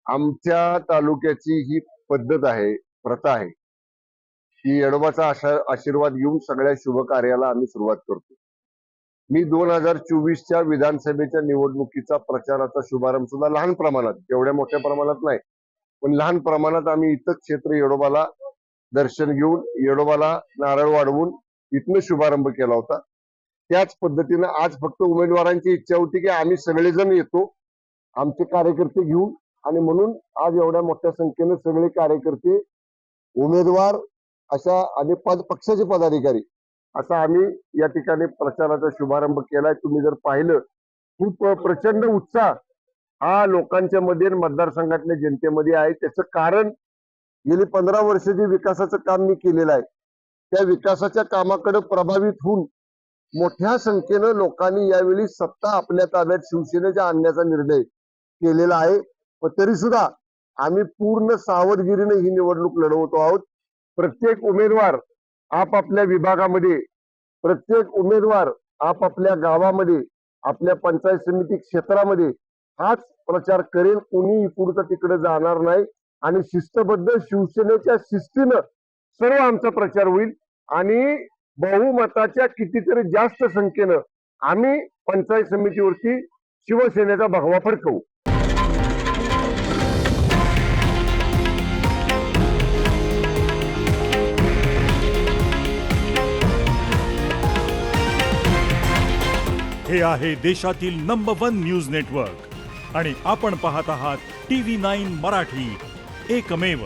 आमच्या तालुक्याची ही पद्धत आहे, प्रथा आहे की येडोबाचा आशीर्वाद घेऊन सगळ्या शुभ कार्याला आम्ही सुरुवात करतो. मी 2024च्या विधानसभेच्या निवडणुकीचा प्रचाराचा शुभारंभ सुद्धा लहान प्रमाणात, एवढ्या मोठ्या प्रमाणात नाही, पण लहान प्रमाणात आम्ही इथं क्षेत्र येडोबाला दर्शन घेऊन, येडोबाला नारळ वाढवून इथनं शुभारंभ केला होता. त्याच पद्धतीनं आज फक्त उमेदवारांची इच्छा होती की आम्ही सगळेजण येतो आमचे कार्यकर्ते घेऊन, आणि म्हणून आज एवढ्या मोठ्या संख्येने सगळे कार्यकर्ते, उमेदवार अशा आणि पक्षाचे पदाधिकारी असा आम्ही या ठिकाणी प्रचाराचा शुभारंभ केलाय. तुम्ही जर पाहिलं, खूप प्रचंड उत्साह हा लोकांच्या मध्ये, मतदारसंघातल्या जनतेमध्ये आहे. त्याचं कारण गेली 15 वर्ष जे विकासाचं काम मी केलेलं आहे, त्या विकासाच्या कामाकडे प्रभावित होऊन मोठ्या संख्येनं लोकांनी यावेळी सत्ता आपल्या ताब्यात शिवसेनेच्या आणण्याचा निर्णय केलेला आहे. पण तरी सुद्धा आम्ही पूर्ण सावधगिरीने ही निवडणूक लढवतो आहोत. प्रत्येक उमेदवार आपापल्या विभागामध्ये, प्रत्येक उमेदवार आपापल्या गावामध्ये, आपल्या पंचायत समिती क्षेत्रामध्ये हाच प्रचार करेल. कोणी इकडचं तिकडे जाणार नाही आणि शिस्तबद्ध शिवसेनेच्या शिस्तीनं सर्व आमचा प्रचार होईल आणि बहुमताच्या कितीतरी जास्त संख्येनं आम्ही पंचायत समितीवरती शिवसेनेचा भगवा फडकवू. हे आहे देशातील नंबर 1 न्यूज नेटवर्क आणि आपण पाहत आहात TV9 मराठी, एकमेव.